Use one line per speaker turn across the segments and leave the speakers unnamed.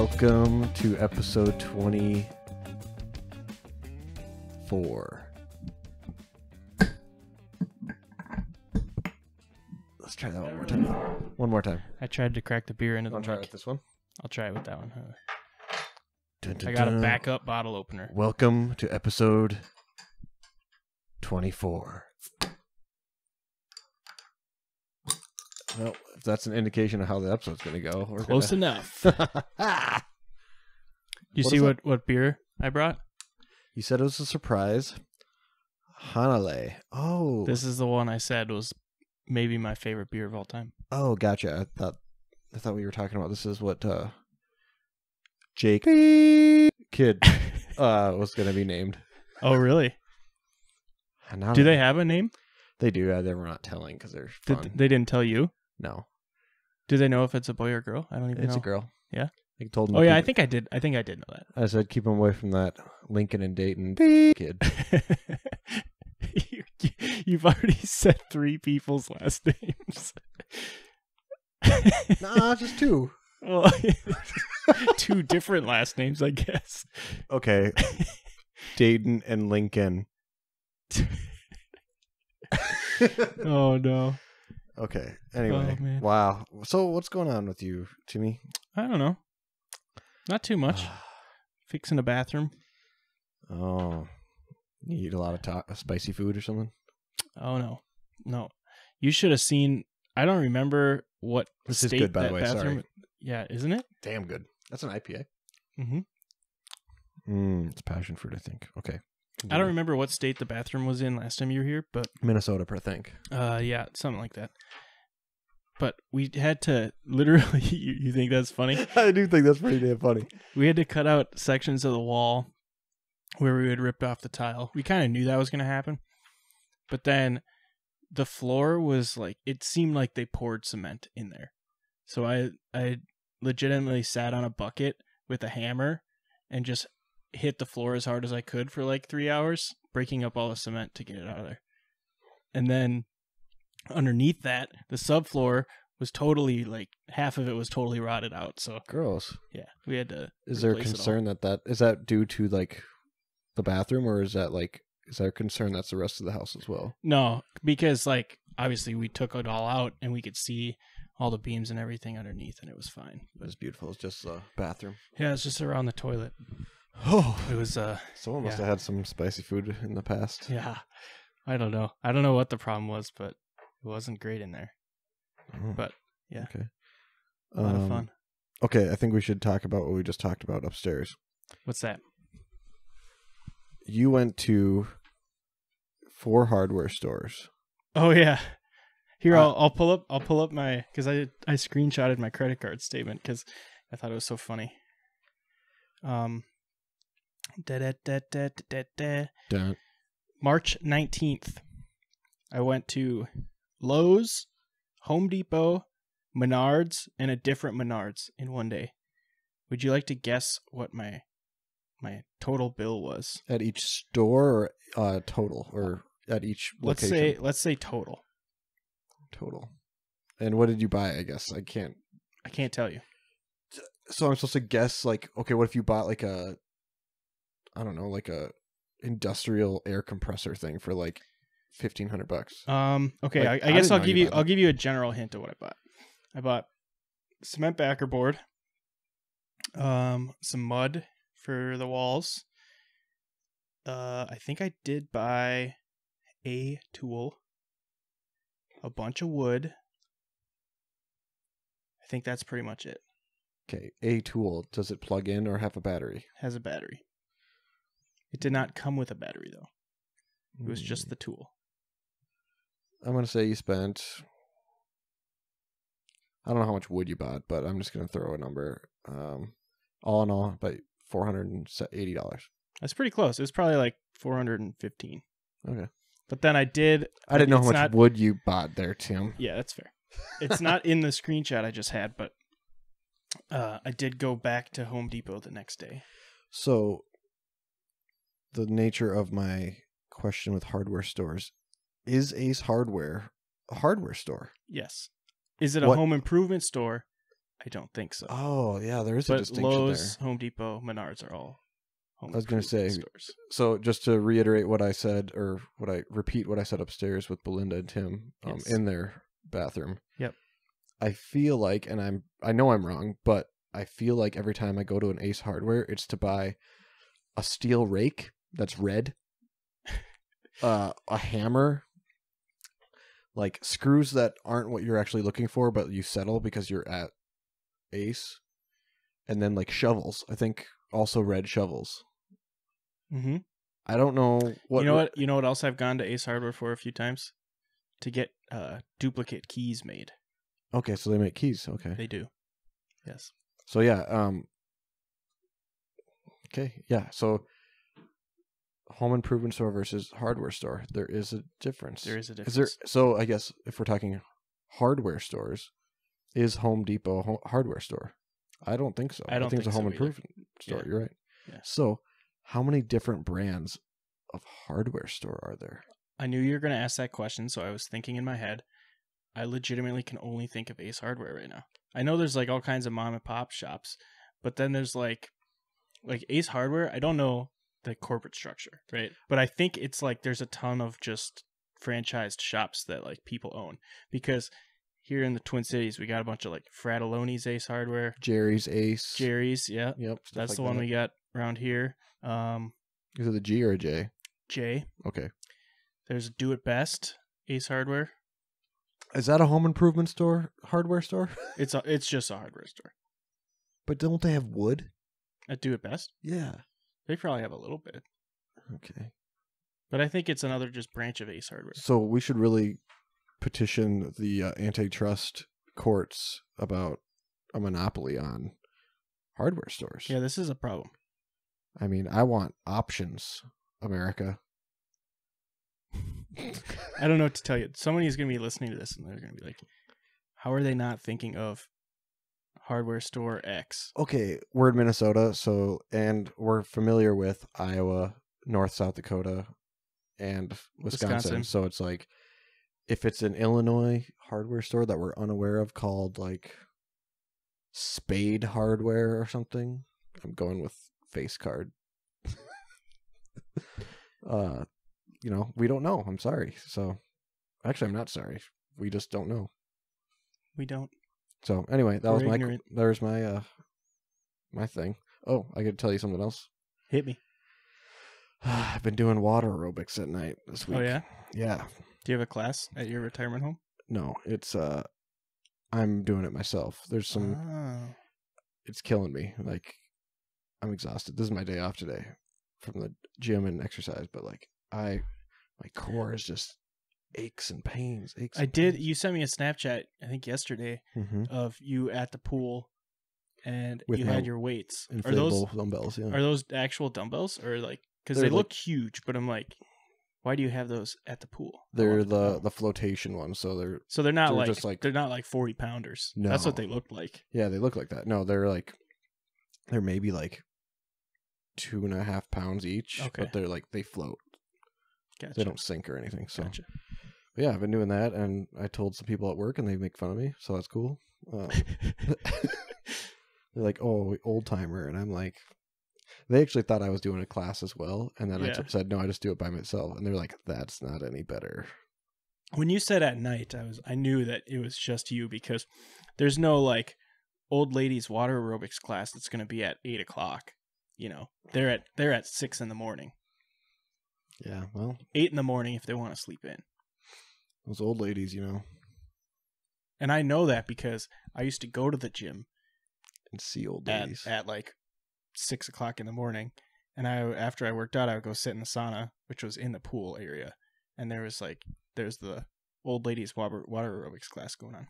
Welcome to episode 24. Let's try that one more time. One more time.
I tried to crack the beer into the
Want to try it
mic.
with this one?
I'll try it with that one.
Dun, dun,
I got a
dun.
backup bottle opener.
Welcome to episode 24. Well, if that's an indication of how the episode's going to go. We're
Close enough. You
What
see
is
what beer I brought?
You said it was a surprise. Hanale. Oh.
This is the one I said was maybe my favorite beer of all time.
Oh, gotcha. I thought we were talking about this is what Jake kid was going to be named.
Oh, really?
Hanale.
Do they have a name?
They do. They were not telling because they're fun.
They didn't tell you?
No.
Do they know if it's a boy or girl? I don't even know.
It's a girl.
Yeah?
I told them.
Oh, yeah, I think I did know that.
I said keep them away from that Lincoln and Dayton kid.
You've already said 3 people's last names.
Nah, just 2.
Well, 2 different last names, I guess.
Okay. Dayton and Lincoln.
Oh, no.
Okay. Anyway.
Oh, man.
Wow. So what's going on with you, Timmy?
I don't know. Not too much. Fixing a bathroom.
Oh. You eat a lot of spicy food or something?
Oh, no. No. You should have seen... I don't remember what
This is
state
good, by the
that
way.
bathroom...
Sorry.
Yeah, isn't it?
Damn good. That's an IPA.
Mm-hmm.
It's passion fruit, I think. Okay.
I don't remember what state the bathroom was in last time you were here, but...
Minnesota, I think.
Yeah, something like that. But we had to literally... You think that's funny?
I do think that's pretty damn funny.
We had to cut out sections of the wall where we had ripped off the tile. We kind of knew that was going to happen. But then the floor was like... It seemed like they poured cement in there. So I legitimately sat on a bucket with a hammer and just hit the floor as hard as I could for like 3 hours, breaking up all the cement to get it out of there. And then underneath that, the subfloor was totally like half of it was totally rotted out. So
Gross.
yeah, we had to.
Is there a
replace it all.
concern that is that due to like the bathroom, or is there a concern that's the rest of the house as well?
No, because like obviously we took it all out and we could see all the beams and everything underneath, and it was fine.
It was beautiful. It's just a bathroom.
Yeah, it's just around the toilet.
Oh,
It was
someone must
yeah.
have had some spicy food in the past.
Yeah, I don't know. I don't know what the problem was, but it wasn't great in there.
Oh,
But yeah,
okay.
a lot of fun.
Okay, I think we should talk about what we just talked about upstairs.
What's that?
You went to 4 hardware stores.
Oh yeah. Here, I'll pull up my, because I screenshotted my credit card statement because I thought it was so funny.
Dun.
March 19th, I went to Lowe's, Home Depot, Menards, and a different Menards in one day. Would you like to guess what my total bill was?
At each store or total, or at each location?
Let's say total.
Total. And what did you buy, I guess? I can't
tell you.
So I'm supposed to guess, like, okay, what if you bought like a industrial air compressor thing for like $1,500?
Okay,
Like,
I guess
didn't
I'll
know
give
you
you
bought
I'll give you a general hint of what I bought. I bought cement backer board, some mud for the walls. I think I did buy a tool, a bunch of wood. I think that's pretty much it.
Okay, a tool. Does it plug in or have a battery?
Has a battery. It did not come with a battery though. It was just the tool.
I'm going to say you spent, I don't know how much wood you bought, but I'm just going to throw a number. All in all, about $480.
That's pretty close. It was probably like $415.
Okay.
But then I didn't
know how much wood you bought there, Tim.
Yeah, that's fair. It's not in the screenshot I just had, but I did go back to Home Depot the next day.
So the nature of my question with hardware stores, is Ace Hardware a hardware store?
Yes. Is it a home improvement store I don't think so.
Oh, yeah, there is a
But
distinction
Lowe's,
there.
Home Depot, Menards are all home
I was going to say,
improvement stores.
so just to reiterate what I said, or repeat what I said upstairs with Belinda and Tim
Yes.
in their bathroom.
Yep.
I feel like, and I know I'm wrong, but I feel like every time I go to an Ace Hardware, it's to buy a steel rake that's red, a hammer, like screws that aren't what you're actually looking for, but you settle because you're at Ace, and then like shovels. I think also red shovels.
Mm-hmm.
I don't know what.
You know what else I've gone to Ace Hardware for a few times? To get duplicate keys made.
Okay, so they make keys. Okay.
They do. Yes.
So yeah, okay, yeah. So home improvement store versus hardware store. There is a difference.
There is a difference.
Is there? So I guess if we're talking hardware stores, is Home Depot hardware store? I don't think so.
I don't
think it's a home
so either.
improvement store.
Yeah.
You're right.
Yeah.
So how many different brands of hardware store are there?
I knew you were going to ask that question, so I was thinking in my head. I legitimately can only think of Ace Hardware right now. I know there's like all kinds of mom and pop shops, but then there's like Ace Hardware. I don't know the corporate structure, right? But I think it's like there's a ton of just franchised shops that like people own, because here in the Twin Cities we got a bunch of like Fratelloni's Ace Hardware,
Jerry's Ace.
Jerry's, yeah,
Yep.
that's
like
the one
that.
we got around here.
Is it the G or a J?
J.
Okay.
There's Do It Best Ace Hardware.
Is that a home improvement store? Hardware store?
It's just a hardware store.
But don't they have wood?
At Do It Best,
Yeah.
they probably have a little bit,
Okay.
but I think it's another just branch of Ace Hardware.
So we should really petition the antitrust courts about a monopoly on hardware stores.
Yeah, this is a problem.
I mean, I want options, America.
I don't know what to tell you. Somebody is going to be listening to this and they're going to be like, how are they not thinking of hardware store X?
Okay, we're in Minnesota, and we're familiar with Iowa, North South Dakota, and Wisconsin. So it's like, if it's an Illinois hardware store that we're unaware of called like Spade Hardware or something, I'm going with Face Card. We don't know. I'm sorry. So, actually, I'm not sorry. We just don't know.
We don't.
So anyway, that was
ignorant.
there's my my thing. Oh, I could tell you something else.
Hit me.
I've been doing water aerobics at night this week.
Oh yeah?
Yeah.
Do you have a class at your retirement home?
No, it's I'm doing it myself. There's some it's killing me. Like, I'm exhausted. This is my day off today from the gym and exercise, but like my core is just aches and pains.
You sent me a Snapchat, I think yesterday,
Mm-hmm.
of you at the pool and
With
you
my
had your weights.
Inflatable dumbbells, yeah.
Are those actual dumbbells, or like, because
They're
they look huge, but I'm like, why do you have those at the pool?
They're the flotation ones, so
they're not
they're
like,
just like,
they're not like 40 pounders.
No.
That's what they look like.
Yeah, they look like that. No, they're maybe like 2.5 pounds each.
Okay.
But they're like, they float.
Gotcha.
They don't sink or anything. So
Gotcha.
but yeah, I've been doing that, and I told some people at work, and they make fun of me, so that's cool. They're like, "Oh, old timer," and I'm like, they actually thought I was doing a class as well, and then I said, "No, I just do it by myself," and they're like, "That's not any better."
When you said at night, I knew that it was just you, because there's no like old ladies water aerobics class that's going to be at 8:00. They're at 6 a.m.
Yeah, well,
8 a.m. if they want to sleep in.
those old ladies,
And I know that because I used to go to the gym
and see old ladies
at like 6:00 in the morning, and after I worked out, I would go sit in the sauna, which was in the pool area, and there's the old ladies water aerobics class going on.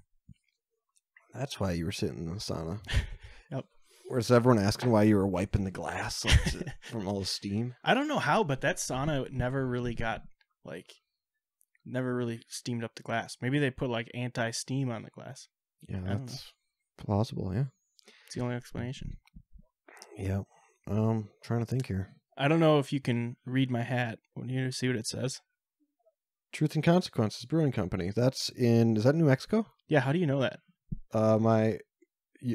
That's why you were sitting in the sauna.
Yep.
Where's everyone asking why you were wiping the glass from all the steam?
I don't know how, but that sauna never really steamed up the glass. Maybe they put like anti-steam on the glass.
Yeah, that's plausible. Yeah,
it's the only explanation.
Yeah. Trying to think here.
I don't know if you can read my hat. Want you to see what it says?
Truth and Consequences Brewing Company. Is that New Mexico?
Yeah. How do you know that?
My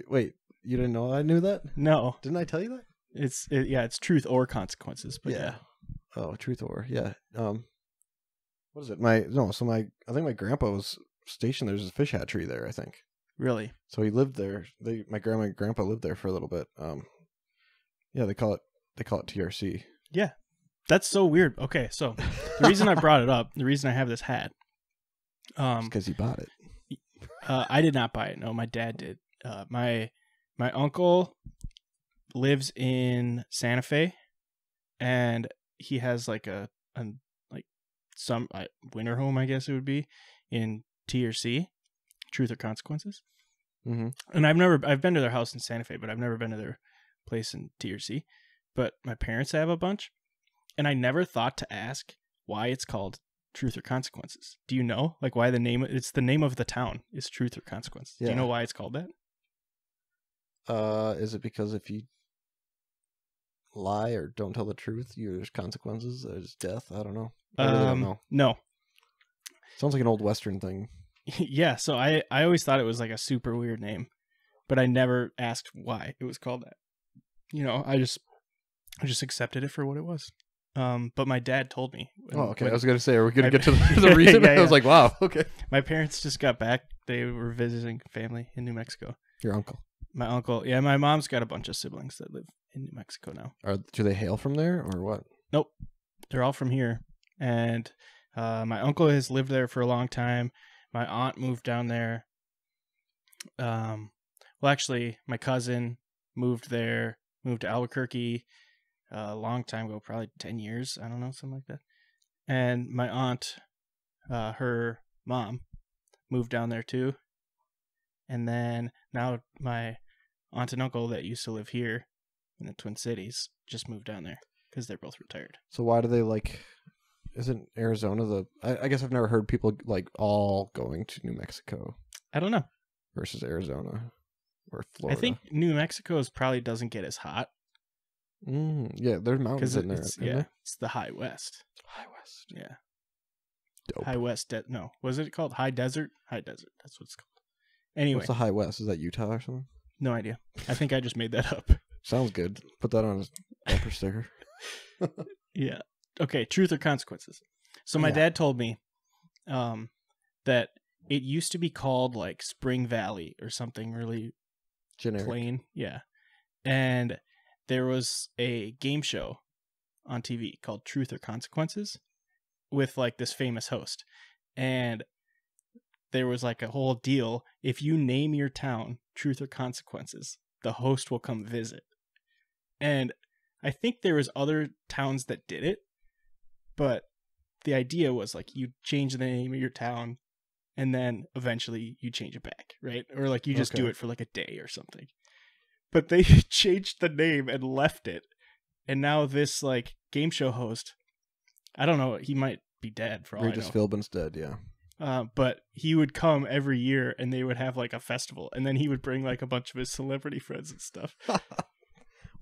Wait, you didn't know I knew that?
No,
Didn't I tell you that?
it's truth or consequences. But yeah.
Oh, truth or yeah. What is it? I think my grandpa was stationed. There's a fish hatchery there, I think.
Really?
So he lived there. My grandma and grandpa lived there for a little bit. Yeah, they call it TRC.
Yeah. That's so weird. Okay, so the reason I brought it up, the reason I have this hat,
Because you bought it.
I did not buy it. No, my dad did. My uncle lives in Santa Fe, and he has like some winter home, I guess it would be, in TRC, Truth or Consequences.
Mm-hmm.
And I've been to their house in Santa Fe, but I've never been to their place in TRC. But my parents have a bunch, and I never thought to ask why it's called Truth or Consequences. Do you know, like, why it's the name of the town is Truth or Consequences? Yeah. Do you know why it's called that?
Is it because if you lie or don't tell the truth, there's consequences? There's death? I don't know. I really don't know.
No.
Sounds like an old Western thing.
Yeah, so I always thought it was like a super weird name, but I never asked why it was called that. I just accepted it for what it was. But my dad told me.
Okay. I was going to say, are we going to get to the reason? Yeah. I was like, wow, okay.
My parents just got back. They were visiting family in New Mexico.
Your uncle?
My uncle. Yeah, my mom's got a bunch of siblings that live in New Mexico now.
Do they hail from there or what?
Nope. They're all from here. And my uncle has lived there for a long time. My aunt moved down there. Well, actually, my cousin moved there, moved to Albuquerque a long time ago, probably 10 years. I don't know, something like that. And my aunt, her mom, moved down there too. And then now my aunt and uncle that used to live here in the Twin Cities just moved down there because they're both retired.
So why do they isn't Arizona I guess I've never heard people like all going to New Mexico.
I don't know.
Versus Arizona or Florida.
I think New Mexico probably doesn't get as hot.
Yeah, there's mountains in there.
It's the High West.
High West.
Yeah.
Dope.
High West. No, was it called High Desert? High Desert. That's what it's called. Anyway.
What's the High West? Is that Utah or something?
No idea. I think I just made that up.
Sounds good. Put that on a bumper sticker.
Yeah. Okay, Truth or Consequences. So my dad told me that it used to be called like Spring Valley or something really
generic.
Plain. Yeah. And there was a game show on TV called Truth or Consequences with like this famous host. And there was like a whole deal. If you name your town Truth or Consequences, the host will come visit. And I think there was other towns that did it, but the idea was like you change the name of your town and then eventually you change it back, right? Or like you just do it for like a day or something. But they changed the name and left it. And now this like game show host, I don't know, he might be dead for all
Regis
I know.
Philbin's dead, yeah.
But he would come every year and they would have like a festival and then he would bring like a bunch of his celebrity friends and stuff.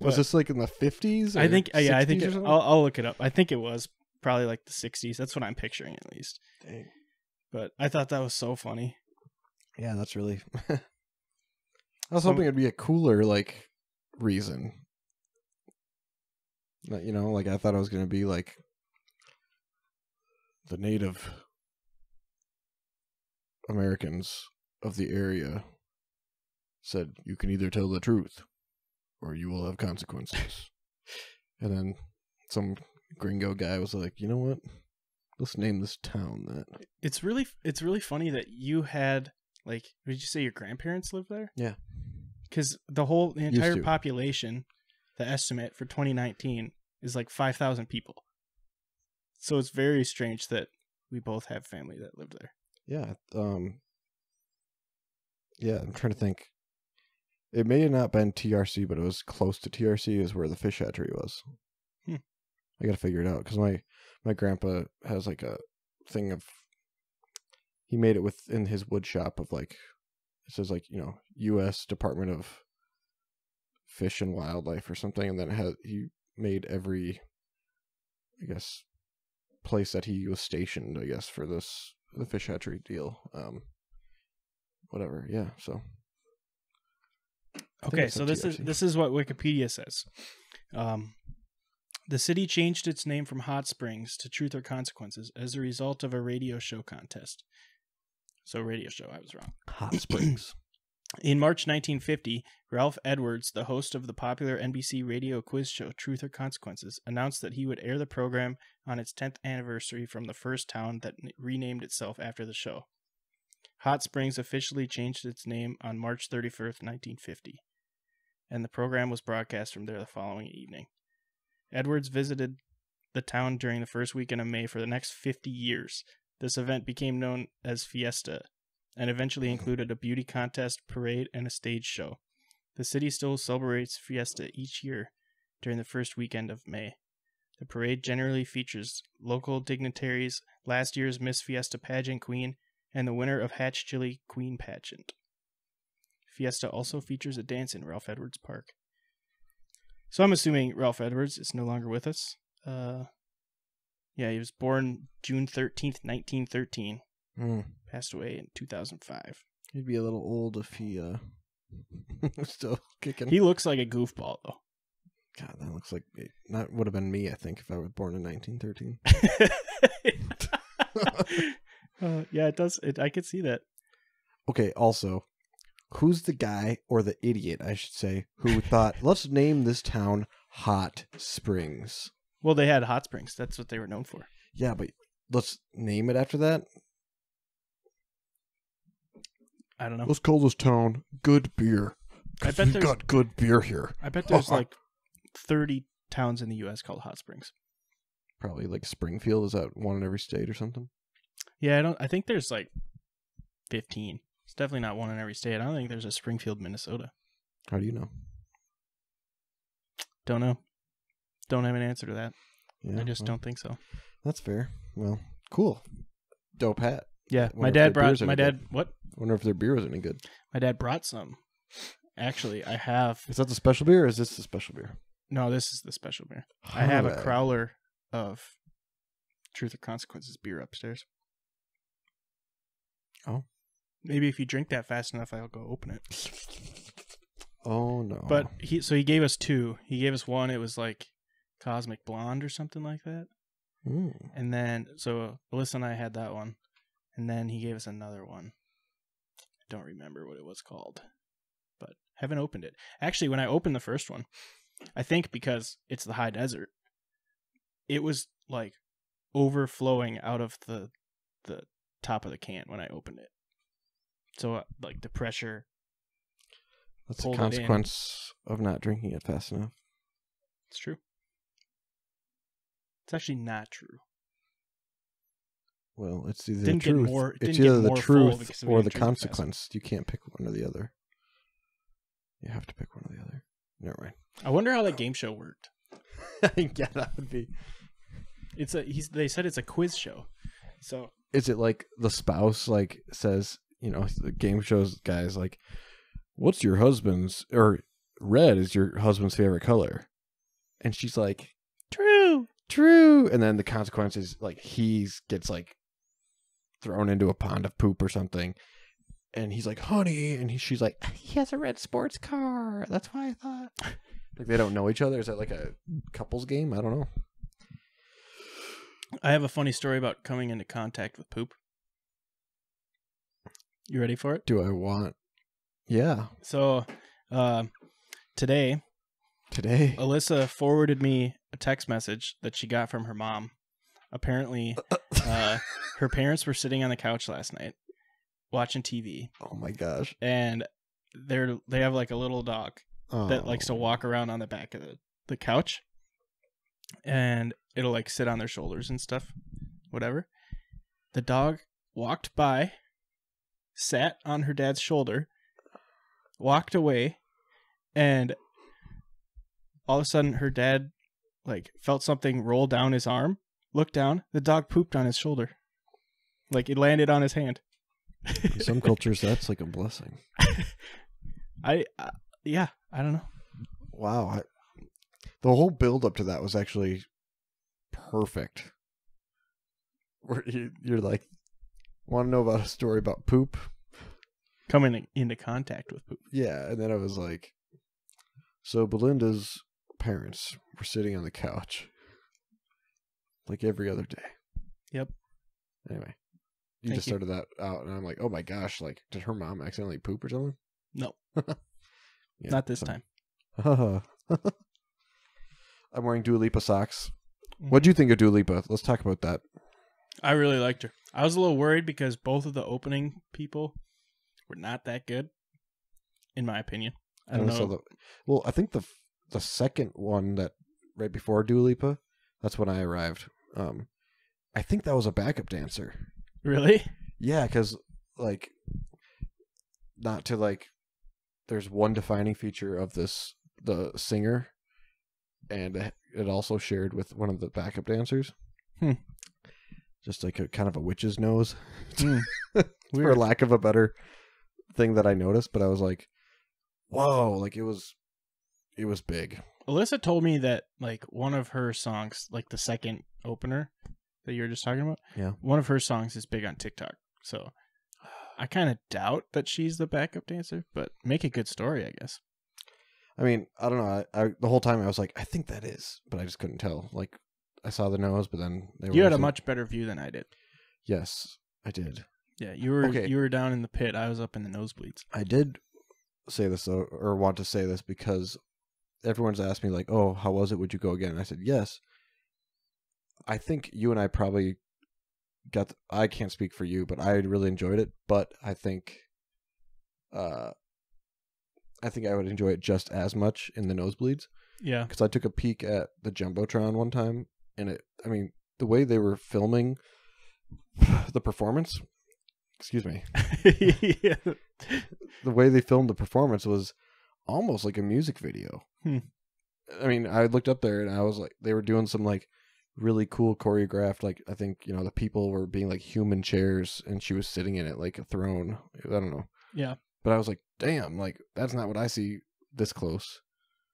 Was this like in the 50s?
I think, yeah, I think I'll look it up. I think it was probably like the 60s. That's what I'm picturing at least.
Dang.
But I thought that was so funny.
Yeah, that's really... I was hoping it'd be a cooler, like, reason. You know, like, I thought it was going to be, like, the Native Americans of the area said, you can either tell the truth or you will have consequences. And then some gringo guy was like, you know what? Let's name this town that.
It's really funny that you had, like, did you say your grandparents lived there?
Yeah.
Because the entire population, the estimate for 2019 is like 5,000 people. So it's very strange that we both have family that lived there.
Yeah. Yeah, I'm trying to think. It may have not been TRC, but it was close to TRC is where the fish hatchery was. I got to figure it out because my grandpa has like a thing of, he made it within his wood shop of like, it says like, you know, U.S. Department of Fish and Wildlife or something. And then he made every, I guess, place that he was stationed, I guess, for the fish hatchery deal. Whatever. Yeah. So
Okay, so this is what Wikipedia says. The city changed its name from Hot Springs to Truth or Consequences as a result of a radio show contest. So radio show, I was wrong.
Hot Springs.
In March 1950, Ralph Edwards, the host of the popular NBC radio quiz show Truth or Consequences, announced that he would air the program on its 10th anniversary from the first town that renamed itself after the show. Hot Springs officially changed its name on March 31st, 1950, and the program was broadcast from there the following evening. Edwards visited the town during the first weekend of May for the next 50 years. This event became known as Fiesta, and eventually included a beauty contest, parade, and a stage show. The city still celebrates Fiesta each year during the first weekend of May. The parade generally features local dignitaries, last year's Miss Fiesta pageant queen, and the winner of Hatch Chili Queen pageant. Fiesta also features a dance in Ralph Edwards Park. So I'm assuming Ralph Edwards is no longer with us. Yeah, he was born June 13th, 1913. Passed away in 2005.
He'd be a little old if he was still kicking.
He looks like a goofball, though.
God, that looks like that would have been me, I think, if I was born in 1913.
Yeah, it does. I could see that.
Okay, also, who's the guy, or the idiot, I should say, who thought, let's name this town Hot Springs?
Well, they had hot springs. That's what they were known for.
Yeah, but let's name it after that?
I don't know.
Let's call this town Good Beer.
I bet
we've got good beer here.
I bet there's like 30 towns in the U.S. called hot springs.
Probably like Springfield. Is that one in every state or something?
Yeah, I think there's like 15. It's definitely not one in every state. I don't think there's a Springfield, Minnesota.
How do you know?
Don't know. Don't have an answer to that.
Yeah,
I just don't think so.
That's fair. Well, cool. Dope hat.
Yeah, my dad. What?
Wonder if their beer was any good.
My dad brought some. Actually, I have.
Is that the special beer, or is this the special beer?
No, this is the special beer. I have a crowler of Truth or Consequences beer upstairs.
Oh.
Maybe if you drink that fast enough, I'll go open it.
Oh, no.
But he gave us two. He gave us one. It was like Cosmic Blonde or something like that. And then, so Alyssa and I had that one. And then he gave us another one. I don't remember what it was called. But haven't opened it. Actually, when I opened the first one, I think because it's the high desert, it was like overflowing out of the top of the can when I opened it. So like the pressure.
That's a consequence of not drinking it fast enough.
It's true. It's actually not true.
Well, it's either the truth. It's either the truth or the consequence. You can't pick one or the other. You have to pick one or the other. Never mind.
I wonder how that game show worked.
Yeah, that would be.
They said it's a quiz show. So
is it like the spouse like says, you know, the game shows guys like, what's your husband's, or red is your husband's favorite color? And she's like, true. And then the consequence is like he gets like thrown into a pond of poop or something. And he's like, honey. And she's like, he has a red sports car. That's why I thought. Like they don't know each other. Is that like a couples game? I don't know.
I have a funny story about coming into contact with poop. You ready for it?
Do I want? Yeah.
So, today, Alyssa forwarded me a text message that she got from her mom. Apparently, her parents were sitting on the couch last night watching TV.
Oh my gosh!
And they have like a little dog that likes to walk around on the back of the couch, and it'll like sit on their shoulders and stuff, whatever. The dog walked by, sat on her dad's shoulder, walked away, and all of a sudden her dad like felt something roll down his arm, looked down, the dog pooped on his shoulder. Like it landed on his hand.
In some cultures that's like a blessing.
I don't know.
Wow. The whole build up to that was actually perfect. Where you're like, want to know about a story about poop?
Coming into contact with poop.
Yeah, and then I was like, So Belinda's parents were sitting on the couch like every other day.
Yep.
Anyway, you
Thank
just
you.
started that out, and I'm like, oh my gosh, like, did her mom accidentally poop or something?
No,
Yeah,
not this
so-
time.
I'm wearing Dua Lipa socks.
Mhm.
What do you think of Dua Lipa? Let's talk about that.
I really liked her. I was a little worried because both of the opening people were not that good, in my opinion. I don't
only saw
know.
well, I think the second one that right before Dua Lipa, that's when I arrived. I think that was a backup dancer.
Really?
Yeah, because like, not to like, there's one defining feature of the singer, and it also shared with one of the backup dancers. Just like a kind of a witch's nose, for
Weird.
lack of a better thing that I noticed. But I was like, whoa, like it was big.
Alyssa told me that like one of her songs, like the second opener that you were just talking about,
Yeah.
one of her songs is big on TikTok. So I kind of doubt that she's the backup dancer, but make a good story, I guess.
I mean, I don't know. I the whole time I was like, I think that is, but I just couldn't tell. Like, I saw the nose, but then
You had a
like,
much better view than I did.
Yes, I did.
Yeah, you were
Okay.
you were down in the pit. I was up in the nosebleeds.
I did say this though, or want to say this because everyone's asked me like, "Oh, how was it? Would you go again?" And I said, "Yes." I think you and I probably I can't speak for you, but I really enjoyed it. But I think I would enjoy it just as much in the nosebleeds.
Yeah.
Because I took a peek at the Jumbotron one time, and I mean, the way they were filming the performance, excuse me,
Yeah.
the way they filmed the performance was almost like a music video. I mean, I looked up there and I was like, they were doing some like really cool choreographed, like, I think, the people were being like human chairs and she was sitting in it like a throne. I don't know.
Yeah.
But I was like, damn, like, that's not what I see this close.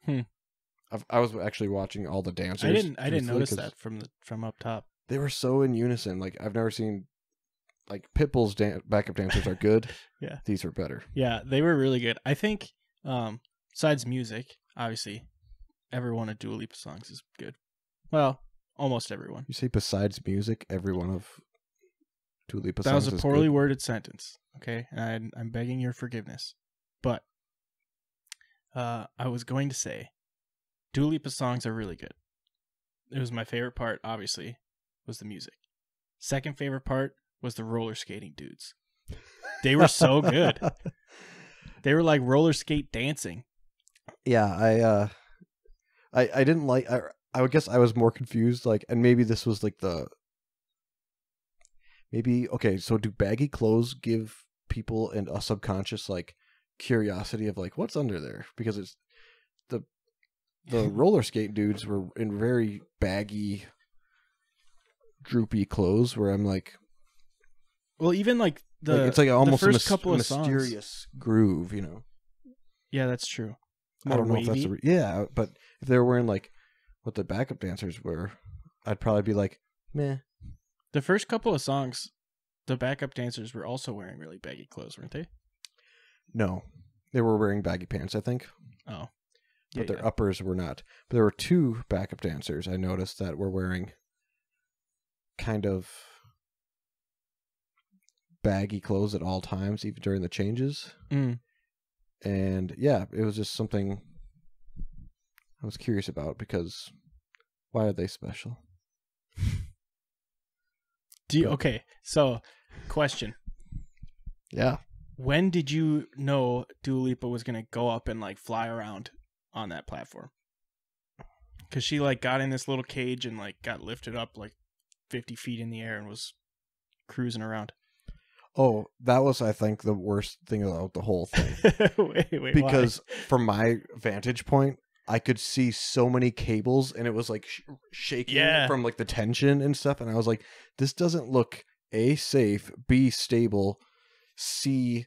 I was actually watching all the dancers.
I didn't
truthfully,
notice
'cause
that from up top.
they were so in unison. Like, I've never seen, like, Pitbull's backup dancers are good.
Yeah.
These are better.
Yeah, they were really good. I think besides music, obviously, every one of Dua Lipa songs is good. Well, almost everyone.
You say besides music, every one of Dua Lipa
That
songs
was a
is
poorly
good.
worded sentence, okay? And I'm begging your forgiveness. But I was going to say Dua Lipa songs are really good. It was my favorite part, obviously, was the music. Second favorite part was the roller skating dudes. They were so good. They were like roller skate dancing.
Yeah, I didn't like. I would guess I was more confused. Like, and maybe this was like okay. So do baggy clothes give people a subconscious like curiosity of like what's under there? Because it's the roller skate dudes were in very baggy, droopy clothes. Where I'm like,
Well, even like
it's like almost
first
a
couple of songs.
mysterious groove,
Yeah, that's true.
I don't know
wavy.
if that's but if they were wearing like what the backup dancers were, I'd probably be like, meh.
The first couple of songs, the backup dancers were also wearing really baggy clothes, weren't they?
No, they were wearing baggy pants, I think.
Oh,
But their uppers were not. But there were two backup dancers I noticed that were wearing kind of baggy clothes at all times, even during the changes. And yeah, it was just something I was curious about because why are they special?
Okay, so question.
Yeah.
When did you know Dua Lipa was going to go up and like fly around on that platform? Because she like got in this little cage and like got lifted up like 50 feet in the air and was cruising around.
Oh, that was, I think, the worst thing about the whole thing.
wait,
because from my vantage point, I could see so many cables and it was like shaking from like the tension and stuff. And I was like, this doesn't look A, safe, B, stable, C,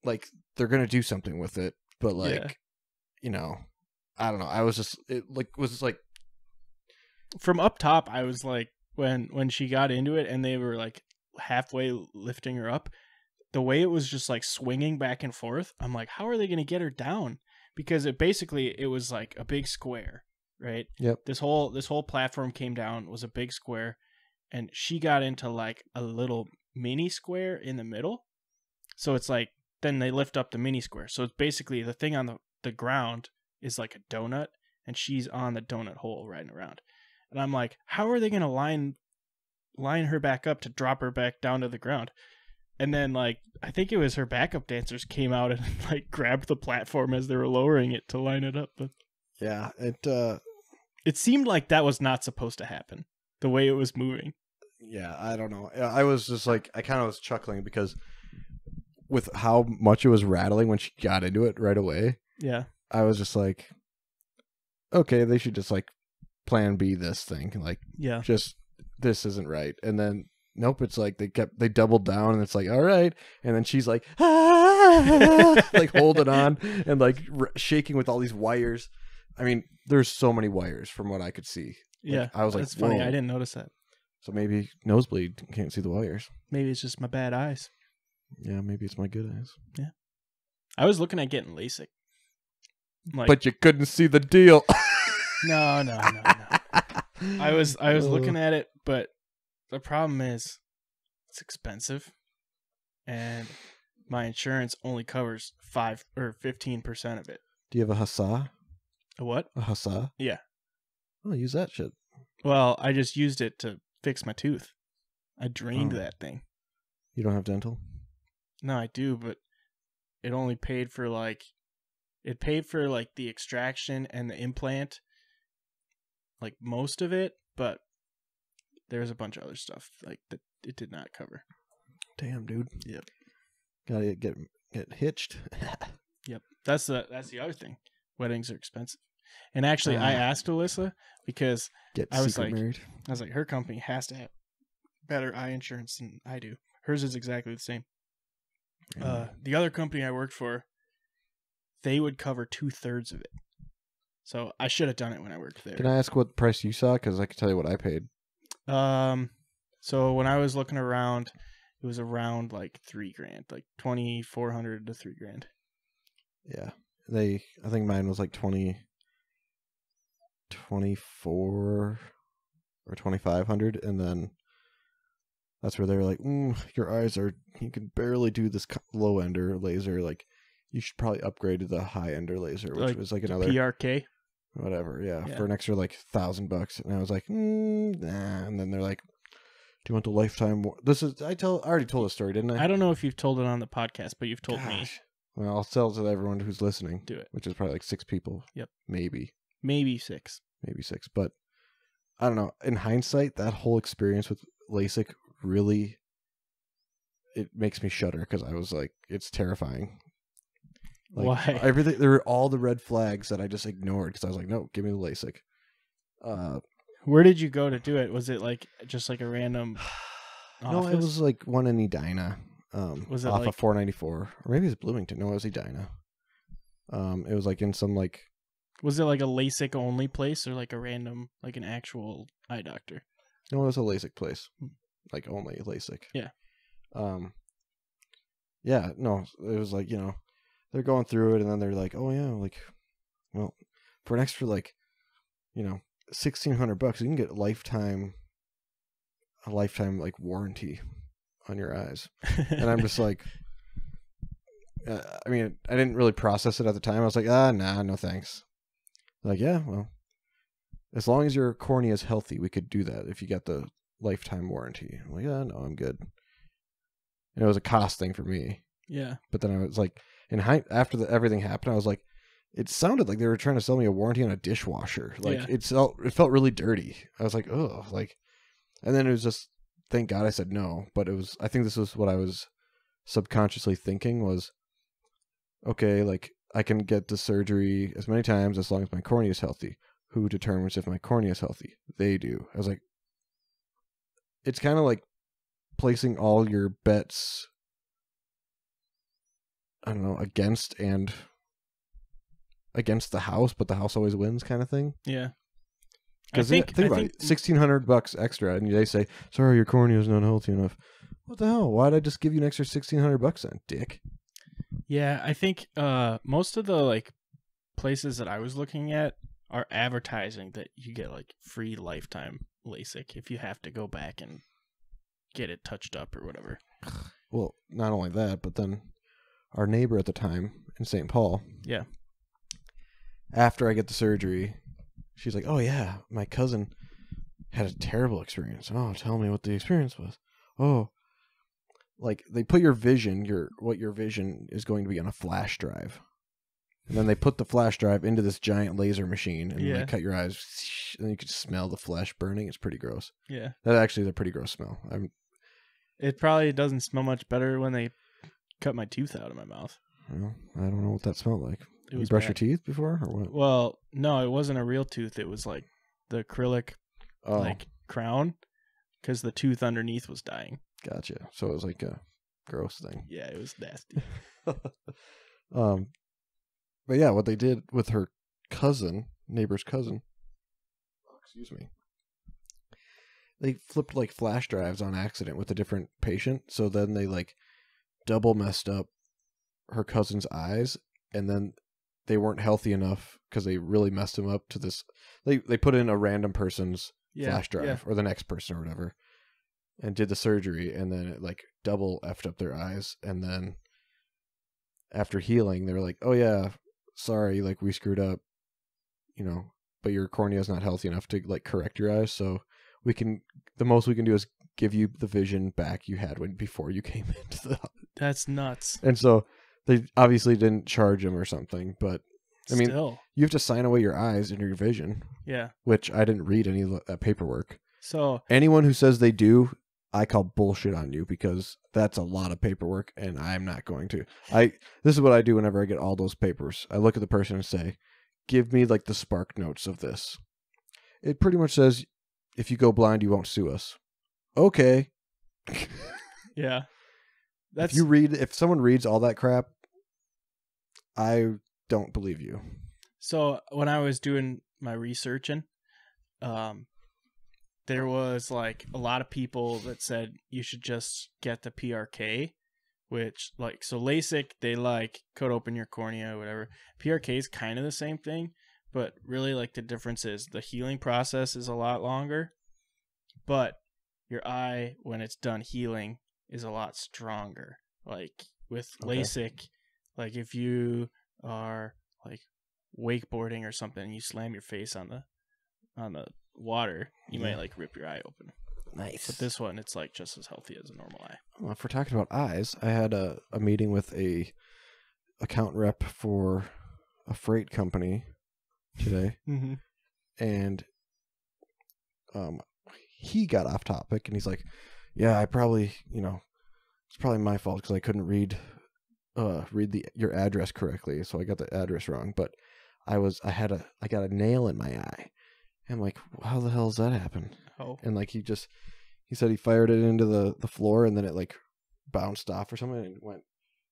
like they're going to do something with it. But like, I don't know. I was just,
from up top, I was like, when she got into it and they were like halfway lifting her up, the way it was just like swinging back and forth, I'm like, how are they going to get her down? because it was like a big square, right?
Yep.
This whole platform came down, was a big square, and she got into like a little mini square in the middle. So it's like, then they lift up the mini square. So it's basically the thing on the ground is like a donut, and she's on the donut hole riding around. And I'm like, how are they going to line her back up to drop her back down to the ground? And then, like, I think it was her backup dancers came out and like grabbed the platform as they were lowering it to line it up. But
yeah,
it seemed like that was not supposed to happen, the way it was moving.
Yeah, I don't know. I was just like, I kind of was chuckling because with how much it was rattling when she got into it right away.
Yeah.
I was just like, okay, they should just like plan B this thing. Like,
yeah,
just this isn't right. And then nope, it's like they doubled down, and it's like, all right. And then she's like, ah, like holding on and like shaking with all these wires. I mean, there's so many wires from what I could see. Like,
yeah,
I was like,
that's funny.
whoa.
I didn't notice that.
So maybe nosebleed can't see the wires.
Maybe it's just my bad eyes.
Yeah, maybe it's my good eyes.
Yeah, I was looking at getting LASIK. Like,
but you couldn't see the deal.
No. I was looking at it, but the problem is it's expensive, and my insurance only covers 5 or 15% of it.
Do you have a Hassa?
A what?
A Hassa?
Yeah.
Oh, use that shit.
Well, I just used it to fix my tooth. I drained that thing.
You don't have dental?
No, I do, but it only paid for like the extraction and the implant, like most of it, but there's a bunch of other stuff like that it did not cover.
Damn, dude.
Yep.
Gotta get hitched.
Yep. That's the other thing. Weddings are expensive. And actually, I asked Alyssa because I was like, her company has to have better eye insurance than I do. Hers is exactly the same. The other company I worked for, they would cover 2/3 of it. So I should have done it when I worked there.
Can I ask what price you saw? Because I can tell you what I paid.
So when I was looking around, it was around like $3,000, like $2,400 to $3,000.
Yeah, I think mine was like 24 or 2,500, and then that's where they were like, your eyes you can barely do this low ender laser. Like, you should probably upgrade to the high ender laser, which was like another
PRK,
whatever. Yeah, for an extra like $1,000. And I was like, nah. And then they're like, do you want the lifetime? I already told this story, didn't I?
I don't know if you've told it on the podcast, but you've told me.
Well, I'll tell it to everyone who's listening.
Do it.
Which is probably like 6 people.
Yep.
Maybe
6.
Maybe 6. But I don't know. In hindsight, that whole experience with LASIK really, it makes me shudder because I was like, it's terrifying. Like,
why?
Everything. There were all the red flags that I just ignored because I was like, no, give me the LASIK.
Where did you go to do it? Was it like just like a random office?
No, it was like one in Edina.
Was it
off
like
of 494, or maybe it's Bloomington? No, it was Edina. It was like in some like.
Was it like a LASIK only place or like a random, like an actual eye doctor?
No, it was a LASIK place, like only LASIK.
Yeah.
Yeah. No, it was like, they're going through it, and then they're like, oh yeah, like, well, for an extra like, $1,600, you can get a lifetime like warranty on your eyes. And I'm just like, I mean, I didn't really process it at the time. I was like, nah, no thanks. Like, yeah, well, as long as your cornea is healthy, we could do that if you get the lifetime warranty. I'm like, yeah, no, I'm good. And it was a cost thing for me.
Yeah.
But then I was like, after everything happened, I was like, it sounded like they were trying to sell me a warranty on a dishwasher. Like, it felt really dirty. I was like, oh, like, and then it was just, thank God I said no. But I think this was what I was subconsciously thinking was, okay, like, I can get the surgery as many times as long as my cornea is healthy. Who determines if my cornea is healthy? They do. I was like, it's kind of like placing all your bets, I don't know, against the house, but the house always wins kind of thing.
Yeah.
Because think about it, $1,600 extra, and they say, sorry, your cornea is not healthy enough. What the hell? Why'd I just give you an extra $1,600 then, dick?
Yeah, I think most of the like places that I was looking at are advertising that you get like free lifetime LASIK if you have to go back and get it touched up or whatever.
Well, not only that, but then our neighbor at the time in St. Paul.
Yeah.
After I get the surgery, she's like, "Oh yeah, my cousin had a terrible experience. Oh, tell me what the experience was." Oh, like they put your vision, what your vision is going to be on a flash drive. And then they put the flash drive into this giant laser machine and they cut your eyes, and you can smell the flesh burning. It's pretty gross.
Yeah.
That actually is a pretty gross smell.
It probably doesn't smell much better when they cut my tooth out of my mouth.
Well, I don't know what that smelled like. You brush
bad.
your teeth before or what?
Well, no, it wasn't a real tooth. It was like the acrylic like crown because the tooth underneath was dying.
Gotcha. So it was like a gross thing.
Yeah, it was nasty.
But yeah, what they did with her neighbor's cousin, excuse me, they flipped like flash drives on accident with a different patient. So then they like double messed up her cousin's eyes, and then they weren't healthy enough because they really messed him up to this. They put in a random person's flash drive or the next person or whatever, and did the surgery, and then it like double effed up their eyes. And then after healing, they were like, "Oh yeah, sorry, like we screwed up, but your cornea is not healthy enough to like correct your eyes. So the most we can do is give you the vision back you had before you came into the."
That's nuts.
And so they obviously didn't charge him or something, but I mean,
Still.
you have to sign away your eyes and your vision.
Yeah.
Which I didn't read any of that paperwork.
So
anyone who says they do, I call bullshit on you, because that's a lot of paperwork and I'm not going to. This is what I do whenever I get all those papers. I look at the person and say, "Give me like the spark notes of this." It pretty much says, if you go blind, you won't sue us. Okay.
Yeah.
If someone reads all that crap, I don't believe you.
So when I was doing my researching, there was like a lot of people that said you should just get the PRK, which like, so LASIK, they like cut open your cornea or whatever. PRK is kind of the same thing, but really like the difference is the healing process is a lot longer, but your eye, when it's done healing, is a lot stronger. Like with LASIK, like if you are like wakeboarding or something and you slam your face on the water, you might like rip your eye open.
Nice.
But this one, it's like just as healthy as a normal eye.
Well, if we're talking about eyes, I had a meeting with a account rep for a freight company today.
Mm-hmm.
And he got off topic and he's like, "Yeah, I probably, it's probably my fault because I couldn't read your address correctly, so I got the address wrong. But I got a nail in my eye." I'm like, "How the hell does that happen?"
Oh.
And like he said he fired it into the floor and then it like bounced off or something and went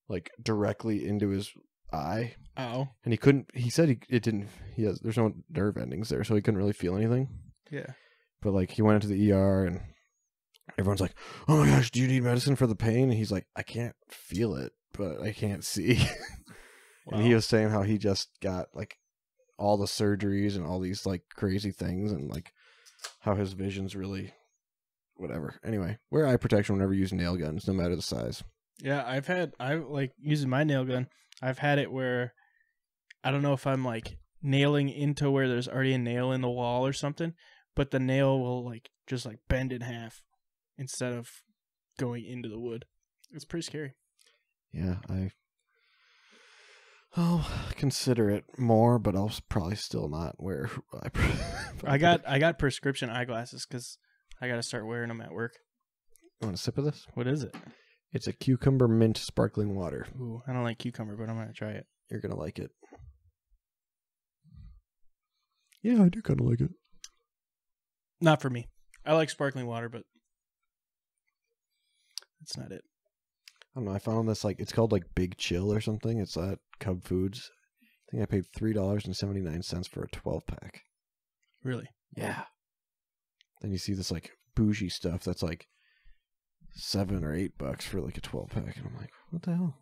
like directly into his eye.
Oh.
And he said there's no nerve endings there, so he couldn't really feel anything.
Yeah.
But like he went into the ER and everyone's like, "Oh my gosh, do you need medicine for the pain?" And he's like, "I can't feel it, but I can't see." Wow. And he was saying how he just got like all the surgeries and all these like crazy things and like how his vision's really whatever. Anyway, wear eye protection whenever you use nail guns, no matter the size.
Yeah, I like using my nail gun. I've had it where I don't know if I'm like nailing into where there's already a nail in the wall or something, but the nail will like just like bend in half instead of going into the wood. It's pretty scary.
Yeah, I'll consider it more, but I'll probably still not wear.
I got prescription eyeglasses because I got to start wearing them at work.
You want a sip of this?
What is it?
It's a cucumber mint sparkling water.
Ooh, I don't like cucumber, but I'm gonna try it.
You're gonna like it. Yeah, I do kind of like it.
Not for me. I like sparkling water, but that's not it.
I don't know. I found this it's called like Big Chill or something. It's at Cub Foods. I think I paid $3.79 for a 12-pack.
Really?
Yeah. Then you see this like bougie stuff that's like $7 or $8 for like a 12-pack, and I'm like, what the hell?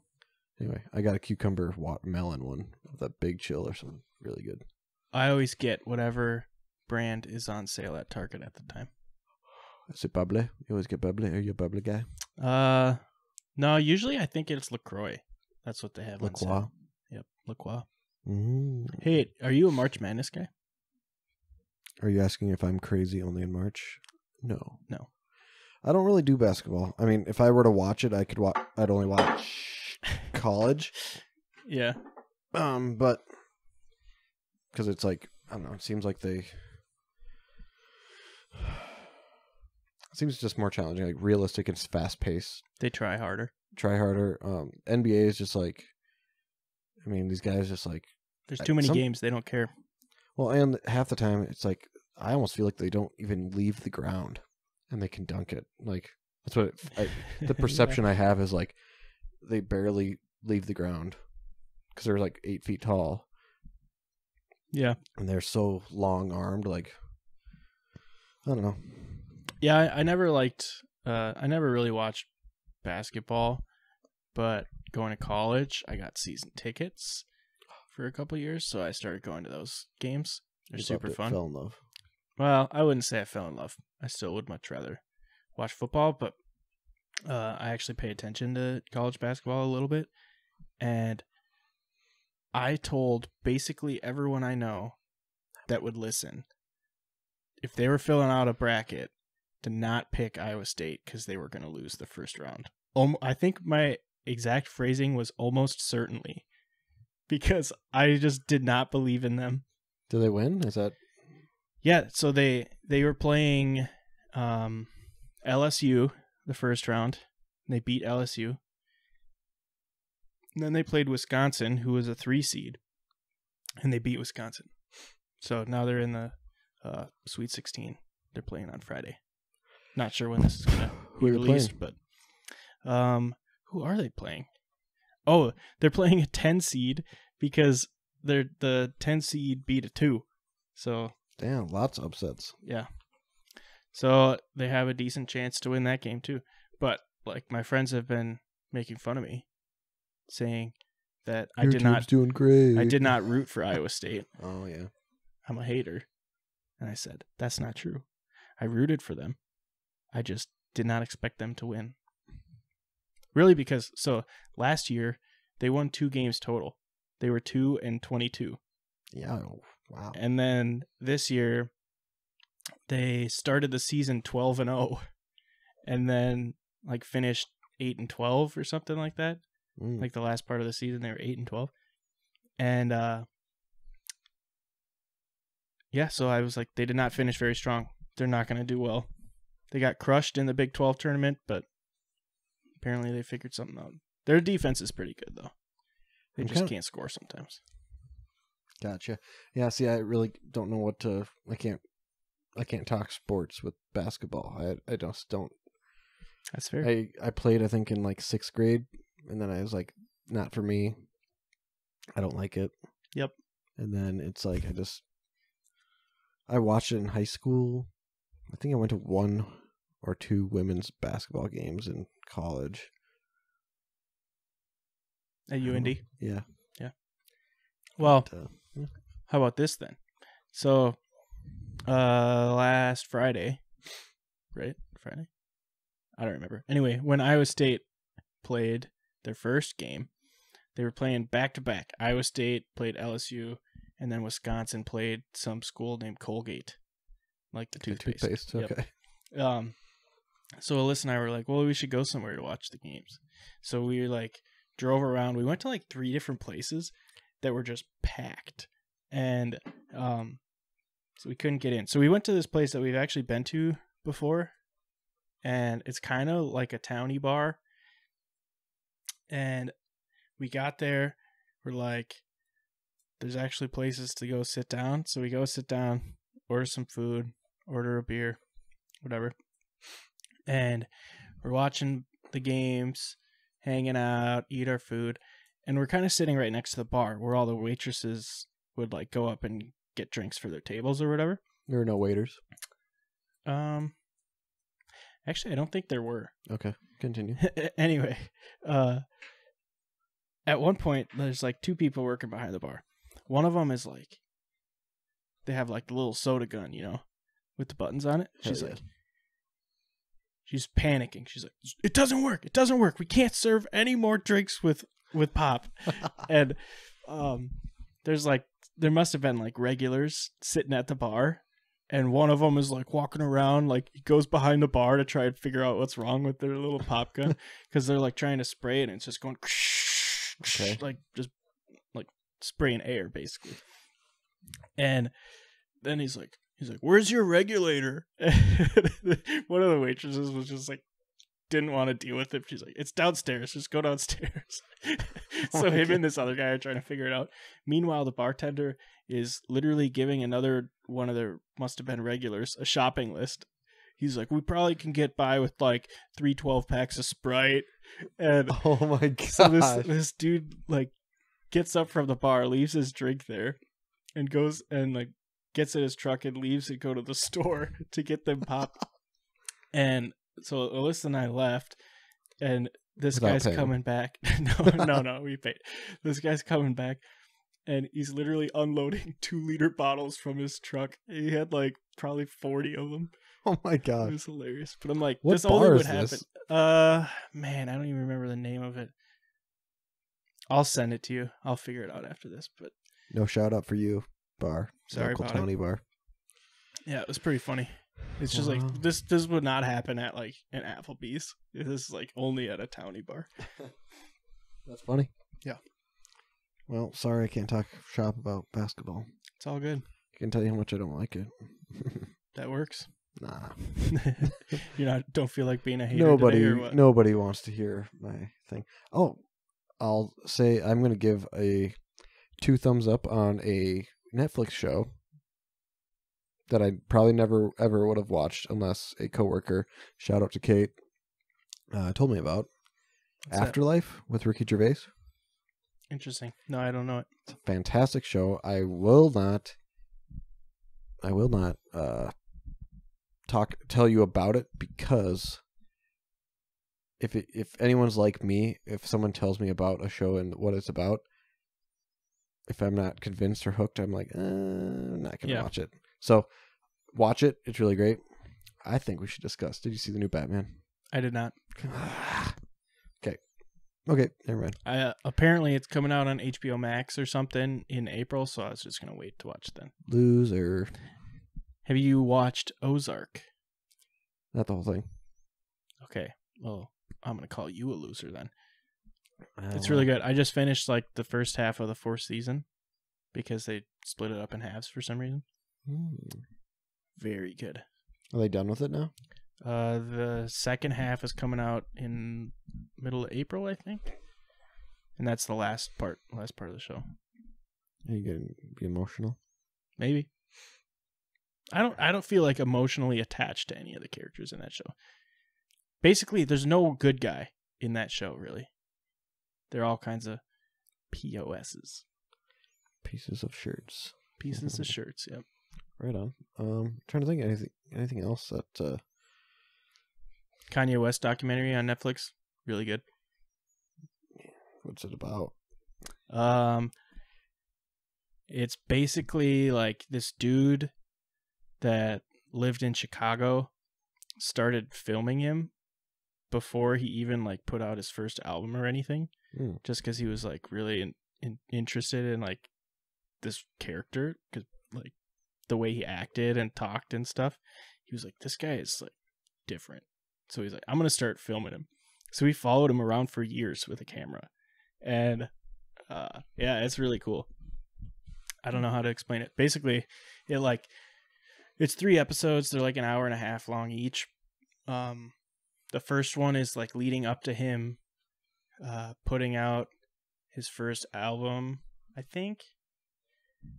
Anyway, I got a cucumber melon one of that Big Chill or something. Really good.
I always get whatever brand is on sale at Target at the time.
Is it bubbly? You always get bubbly? Are you a bubbly guy?
No, usually I think it's LaCroix. That's what they have on
LaCroix?
sale. Yep, LaCroix.
Mm.
Hey, are you a March Madness guy?
Are you asking if I'm crazy only in March? No.
No.
I don't really do basketball. I mean, if I were to watch it, I'd only watch college.
Yeah.
But because it's like, I don't know, it seems like it seems just more challenging, like realistic and fast paced.
They try harder.
Try harder. NBA is just like, I mean, these guys just like,
there's too many games. They don't care.
Well, and half the time it's like, I almost feel like they don't even leave the ground and they can dunk it. Like, that's what the perception I have is like, they barely leave the ground because they're like 8 feet tall.
Yeah.
And they're so long armed. Like, I don't know.
Yeah. I never really watched basketball, but going to college, I got season tickets for a couple of years. So I started going to those games. They're super fun.
Fell in love.
Well, I wouldn't say I fell in love. I still would much rather watch football, but I actually pay attention to college basketball a little bit. And I told basically everyone I know that would listen, if they were filling out a bracket, to not pick Iowa State because they were going to lose the first round. I think my exact phrasing was almost certainly, because I just did not believe in them.
Did they win? Is that...
Yeah, so they were playing LSU the first round. They beat LSU. And then they played Wisconsin, who was a 3 seed, and they beat Wisconsin. So now they're in the Sweet 16. They're playing on Friday. Not sure when this is going to be released, but who are they playing? Oh, they're playing a 10 seed because the 10 seed beat a 2. So...
Damn, lots of upsets.
Yeah. So they have a decent chance to win that game too. But like my friends have been making fun of me, saying that
Your team's doing great.
I did not root for Iowa State.
Oh yeah.
I'm a hater. And I said, that's not true. I rooted for them. I just did not expect them to win. Really, because so last year they won 2 games total. They were 2-22.
Yeah. Wow.
And then this year, they started the season 12-0, and then like finished 8-12 or something like that. Like the last part of the season, they were 8-12, and yeah. So I was like, they did not finish very strong. They're not going to do well. They got crushed in the Big 12 tournament, but apparently they figured something out. Their defense is pretty good though. They just can't score sometimes.
Gotcha. Yeah, see, I really don't know what to... I can't talk sports with basketball. I just don't...
That's fair.
I played, I think, in like 6th grade, and then I was like, not for me. I don't like it.
Yep.
And then it's like, I watched it in high school. I think I went to 1 or 2 women's basketball games in college.
At UND?
Yeah.
Yeah. Well...
But,
how about this then? So, last Friday, right? Friday? I don't remember. Anyway, when Iowa State played their first game, they were playing back-to-back. Iowa State played LSU, and then Wisconsin played some school named Colgate, like the toothpaste.
Okay.
Yep. So Alyssa and I were like, well, we should go somewhere to watch the games. So we like drove around. We went to like 3 different places that were just packed. And so we couldn't get in. So we went to this place that we've actually been to before, and it's kind of like a towny bar. And we got there. We're like, there's actually places to go sit down. So we go sit down, order some food, order a beer, whatever. And we're watching the games, hanging out, eat our food. And we're kind of sitting right next to the bar where all the waitresses would like go up and get drinks for their tables or whatever.
There were no waiters.
Actually, I don't think there were.
Okay, continue.
Anyway, at one point, there's like two people working behind the bar. One of them is like, they have like the little soda gun, with the buttons on it.
Hell
She's
yeah.
like, she's panicking. She's like, it doesn't work. It doesn't work. We can't serve any more drinks with pop. And there must have been like regulars sitting at the bar. And one of them is like walking around, like he goes behind the bar to try and figure out what's wrong with their little pop gun. Because they're like trying to spray it and it's just going,
Okay.
like just like spraying air basically. And then he's like, where's your regulator? One of the waitresses was just like, didn't want to deal with it. She's like, it's downstairs. Just go downstairs. So him and this other guy are trying to figure it out. Meanwhile, the bartender is literally giving another one of their must have been regulars a shopping list. He's like, we probably can get by with like 3 12-packs of Sprite. And
Oh my god.
so this dude like gets up from the bar, leaves his drink there, and goes and like gets in his truck and leaves to go to the store to get them pop. And so Alyssa and I left, and this
Without
guy's
paying.
coming back. No, we paid. This guy's coming back, and he's literally unloading 2-liter bottles from his truck. He had like probably 40 of them.
Oh my
It
god.
was hilarious. But I'm like,
What
this only
bar
would
is
happen.
this?
Man, I don't even remember the name of it. I'll send it to you. I'll figure it out after this. But
No shout out for you, bar.
Sorry
Local
about it.
towny bar.
yeah, it was pretty funny. It's just
Wow.
like this would not happen at like an Applebee's. This is like only at a towny bar.
That's funny.
Yeah.
Well, sorry I can't talk shop about basketball.
It's all good.
I can tell you how much I don't like it.
That works.
Nah.
Don't feel like being a hater today, or what?
Nobody wants to hear my thing. Oh, I'll say I'm going to give a 2 thumbs up on a Netflix show that I probably never ever would have watched unless a coworker, shout out to Kate, told me about.
What's that?
Afterlife with Ricky Gervais.
Interesting. No, I don't know it.
It's a fantastic show. I will not tell you about it, because if anyone's like me, if someone tells me about a show and what it's about, if I'm not convinced or hooked, I'm like, I'm not gonna watch it. So watch it. It's really great. I think we should discuss. Did you see the new Batman?
I did not.
Okay, never mind.
Apparently it's coming out on HBO Max or something in April, so I was just gonna wait to watch it then.
Loser.
Have you watched Ozark?
Not the whole thing.
Okay. Well, I'm gonna call you a loser then.
Oh,
It's really good. I just finished like the first half of the 4th season because they split it up in halves for some reason. Very good.
Are they done with it now?
The second half is coming out in middle of April, I think, and that's the last part of the show.
Are you gonna be emotional?
Maybe. I don't feel like emotionally attached to any of the characters in that show. Basically, there's no good guy in that show, really. They're all kinds of POSs.
Pieces of shirts.
Pieces of shirts, yep.
Right on. Trying to think of anything else that
Kanye West documentary on Netflix. Really good.
what's it about?
It's basically like this dude that lived in Chicago started filming him before he even like put out his first album or anything, just because he was like really interested in like this character, because like the way he acted and talked and stuff. He was like, this guy is like different. So he's like, I'm gonna start filming him. So we followed him around for years with a camera, and yeah, it's really cool. I don't know how to explain it. Basically, it's 3 episodes. They're like an hour and a half long each. The first one is like leading up to him putting out his first album, I think.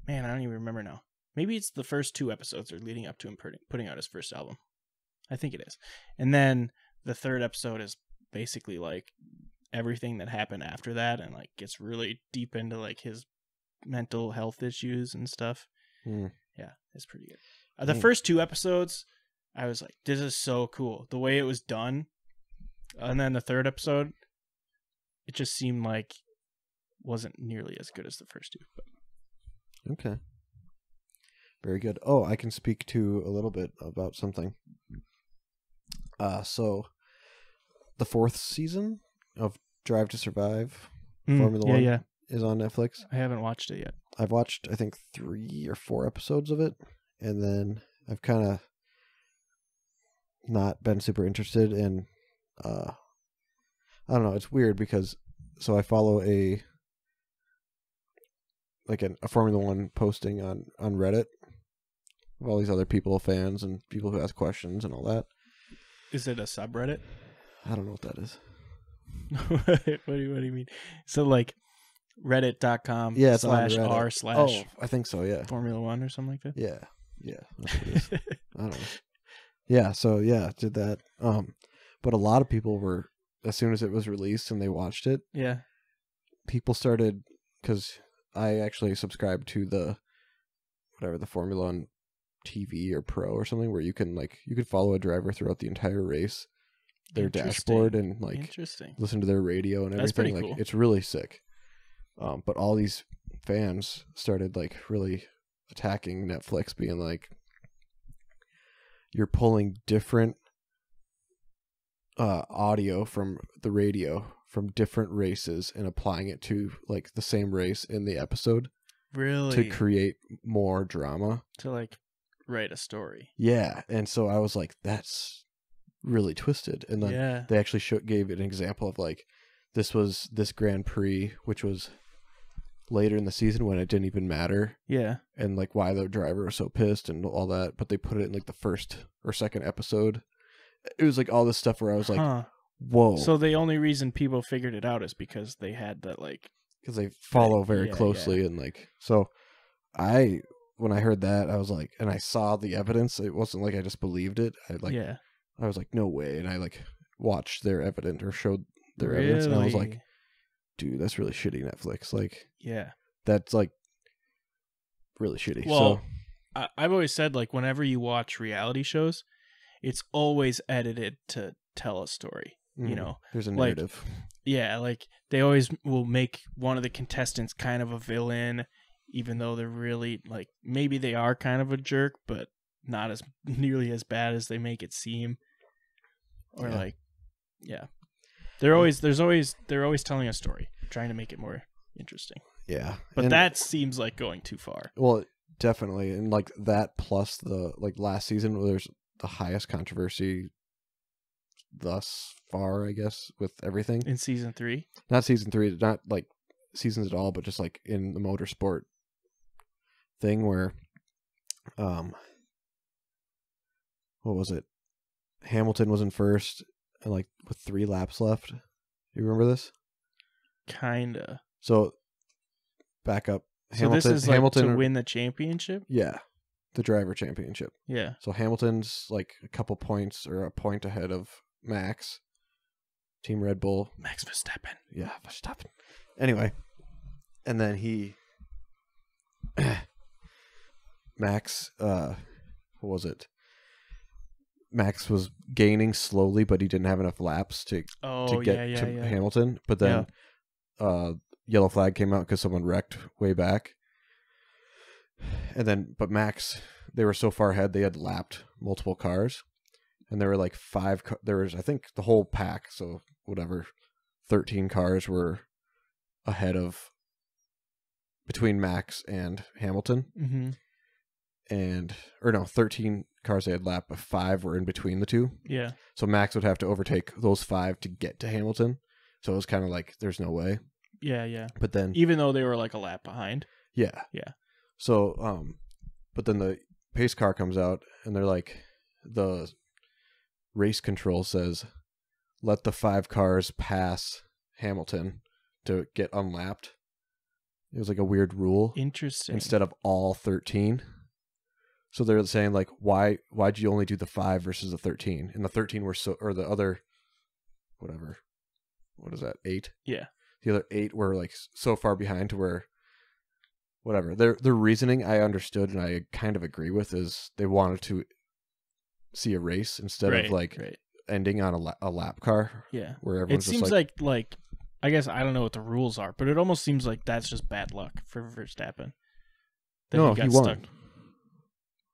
Man, I don't even remember now. Maybe it's the first 2 episodes are leading up to him putting out his first album. I think it is. And then the 3rd episode is basically like everything that happened after that, and like gets really deep into like his mental health issues and stuff. Yeah, it's pretty good. The first 2 episodes, I was like, this is so cool. The way it was done. And then the 3rd episode, it just seemed like wasn't nearly as good as the first two. But.
Okay. Very good. Oh, I can speak to a little bit about something. So the 4th season of Drive to Survive Formula One is on Netflix.
I haven't watched it yet.
I've watched, I think, 3 or 4 episodes of it, and then I've kind of not been super interested in, I don't know, it's weird because, so I follow a Formula One posting on Reddit of all these other people, fans, and people who ask questions and all that.
Is it a subreddit?
I don't know what that is.
What do you mean? So like reddit.com
yeah, /
r/
oh, I think so, yeah.
Formula One or something like that?
Yeah. That's what it is. I don't know. Yeah, so yeah, did that. But a lot of people were, as soon as it was released and they watched it,
yeah,
people started, because I actually subscribed to the Formula One TV or Pro or something, where you can follow a driver throughout the entire race, their dashboard, and listen to their radio and everything.
That's pretty
like
cool.
It's really sick. But all these fans started like really attacking Netflix, being like, you're pulling different audio from the radio from different races and applying it to like the same race in the episode.
Really?
To create more drama.
To like write a story.
Yeah. And so I was like, that's really twisted. And then they actually gave an example of like, this was this Grand Prix, which was later in the season when it didn't even matter.
Yeah.
And like why the driver was so pissed and all that. But they put it in like the 1st or 2nd episode. It was like all this stuff where I was like, whoa.
So the only reason people figured it out is because they had that like,
because they follow very closely. And like, so when I heard that, I was like, and I saw the evidence, it wasn't like I just believed it. I was like, no way. And I like watched their evidence or showed their evidence. And I was like, dude, that's really shitty, Netflix. Like,
yeah,
that's like really shitty.
Well, so I've always said, like, whenever you watch reality shows, it's always edited to tell a story. You know,
there's a narrative.
Like they always will make one of the contestants kind of a villain, even though they're really like, maybe they are kind of a jerk, but not as nearly as bad as they make it seem. Or they're always telling a story, trying to make it more interesting.
Yeah.
But that seems like going too far.
Well, definitely. And like that plus the like last season where there's the highest controversy thus far, I guess, with everything.
In season 3?
Not season 3, not like seasons at all, but just like in the motorsport thing where what was it? Hamilton was in first and like with 3 laps left. You remember this?
Kinda.
So back up.
So this is like to win the championship?
Yeah. The driver championship.
Yeah.
So Hamilton's like a couple points or a point ahead of Max. Team Red Bull.
Max Verstappen.
Yeah, Verstappen. Anyway. And then Max, what was it? Max was gaining slowly, but he didn't have enough laps to get to Hamilton. But then yellow flag came out because someone wrecked way back. And then, but Max, they were so far ahead, they had lapped multiple cars. And there were like 5, there was, I think, the whole pack, so whatever, 13 cars were ahead of, between Max and Hamilton.
Mm-hmm.
And, or no, 13 cars they had lapped, but 5 were in between the two.
Yeah.
So Max would have to overtake those 5 to get to Hamilton. So it was kind of like, there's no way.
Yeah, yeah.
But then,
even though they were like a lap behind.
Yeah.
Yeah.
So, but then the pace car comes out and they're like, the race control says, let the 5 cars pass Hamilton to get unlapped. It was like a weird rule.
Interesting.
Instead of all 13. So they're saying like, why'd you only do the 5 versus the 13? And the 13 were or the other, whatever, what is that, 8?
Yeah.
The other 8 were like so far behind to where, whatever. Their reasoning I understood and I kind of agree with is they wanted to see a race instead of like ending on a lap car.
Yeah.
Where everyone's
it seems
just
like I guess I don't know what the rules are, but it almost seems like that's just bad luck for Verstappen. That
No,
got
he won.
stuck.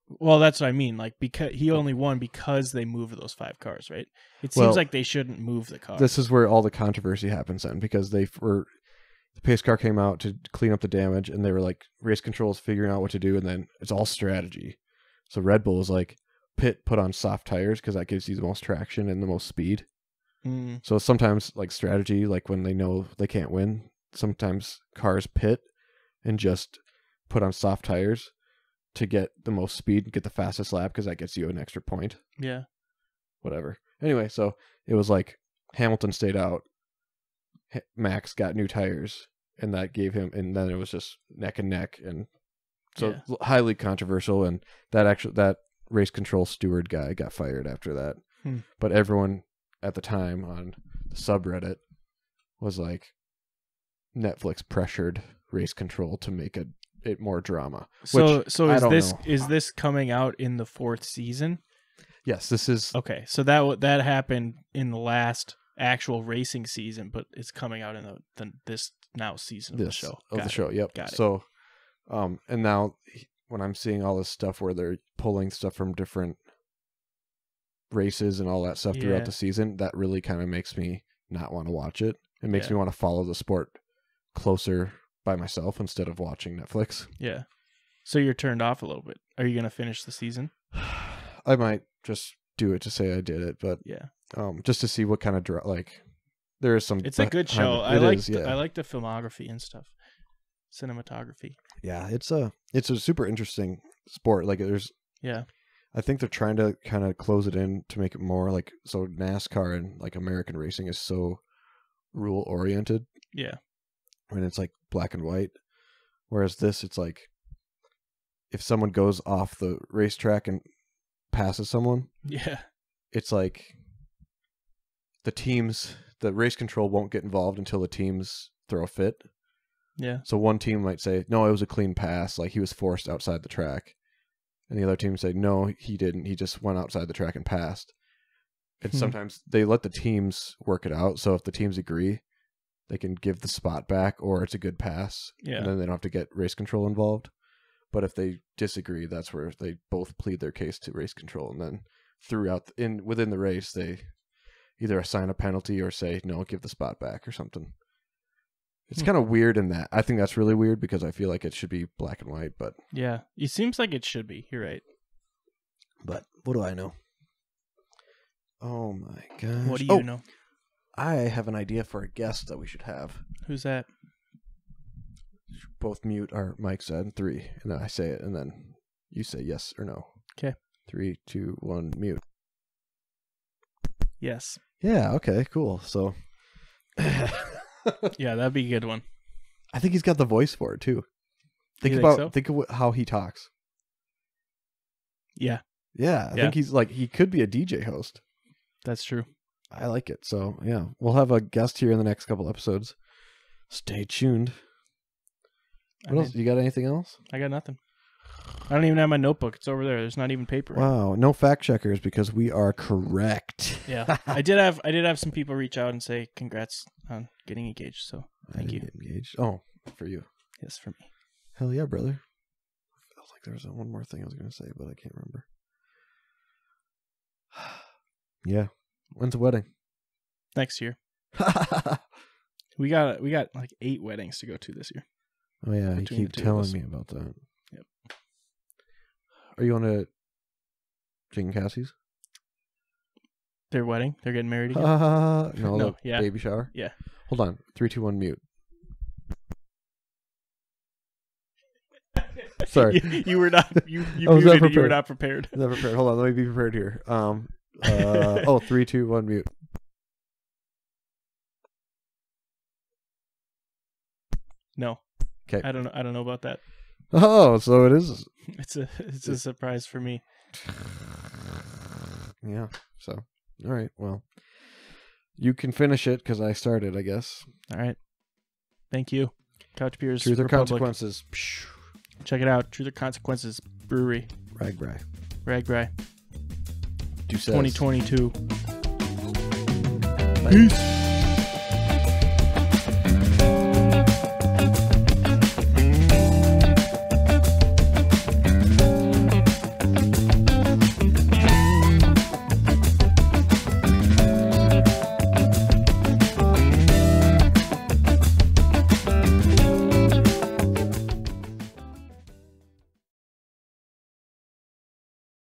Well, that's what I mean. Like, because he only won because they moved those 5 cars, right? It seems
Well,
like they shouldn't move the car.
This is where all the controversy happens then, because the pace car came out to clean up the damage, and they were like, race control's figuring out what to do, and then it's all strategy. So Red Bull is like, put on soft tires because that gives you the most traction and the most speed. So sometimes like strategy, like when they know they can't win, sometimes cars pit and just put on soft tires to get the most speed and get the fastest lap because that gets you an extra point.
Yeah.
Whatever. Anyway, so it was like Hamilton stayed out, Max got new tires, and that gave him, and then it was just neck and neck, and so highly controversial. And that race control steward guy got fired after that. But everyone at the time on the subreddit was like, Netflix pressured race control to make it more drama.
So
which
is this coming out in the 4th season?
Yes, this is
okay. So that happened in the last actual racing season, but it's coming out in this now season of the show.
The show. Yep.
Got it.
So, and now when I'm seeing all this stuff where they're pulling stuff from different races and all that stuff throughout the season, that really kind of makes me not want to watch it. It makes me want to follow the sport closer by myself instead of watching Netflix.
Yeah. So you're turned off a little bit. Are you going to finish the season?
I might just do it to say I did it, but just to see what kind of there is some.
It's a good show. I like the filmography and stuff, cinematography.
Yeah, it's a super interesting sport. Like there's I think they're trying to kind of close it in to make it more like, so NASCAR and like American racing is so rule oriented.
Yeah.
When it's like black and white. Whereas this, it's like if someone goes off the racetrack and passes someone, it's like the race control won't get involved until the teams throw a fit.
Yeah.
So one team might say, no, it was a clean pass, like he was forced outside the track. And the other team say, no, he didn't. He just went outside the track and passed. And sometimes they let the teams work it out. So if the teams agree, they can give the spot back, or it's a good pass.
Yeah.
And then they don't have to get race control involved. But if they disagree, that's where they both plead their case to race control. And then within the race, they either assign a penalty or say, no, give the spot back or something. It's kind of weird in that. I think that's really weird because I feel like it should be black and white, but
yeah, it seems like it should be. You're right.
But what do I know? Oh my gosh.
What do you know?
I have an idea for a guest that we should have.
Who's that?
Both mute our mics at 3, and then I say it, and then you say yes or no.
Okay.
3, 2, 1, mute.
Yes.
Yeah, okay, cool. So
yeah, that'd be a good one.
I think he's got the voice for it too. Think of how he talks.
Yeah.
Yeah, I think he could be a DJ host.
That's true.
I like it. So, yeah, we'll have a guest here in the next couple episodes. Stay tuned. What else? You got anything else?
I got nothing. I don't even have my notebook. It's over there. There's not even paper.
Wow, no fact checkers because we are correct.
Yeah, I did have some people reach out and say congrats on getting engaged. So thank you.
Get engaged. Oh, for you.
Yes, for me.
Hell yeah, brother. I felt like there was one more thing I was going to say, but I can't remember. Yeah. When's the wedding?
Next year. We got like 8 weddings to go to this year.
Oh yeah, you keep telling me about that.
Yep.
Are you on a Jane and Cassie's?
Their wedding? They're getting married again?
No, baby shower?
Yeah.
Hold on. 3, 2, 1, mute. Sorry.
you were not you muted it, you were not prepared.
Not prepared. Hold on, let me be prepared here. 3, 2, 1, mute.
No.
Okay.
I don't know about that.
Oh, so it is.
It's a surprise for me.
Yeah. So, all right. Well, you can finish it because I started, I guess.
All right. Thank you. Couch Beers.
Truth or
Republic.
Consequences.
Check it out. Truth or Consequences Brewery.
Ragbri.
2022.
Peace.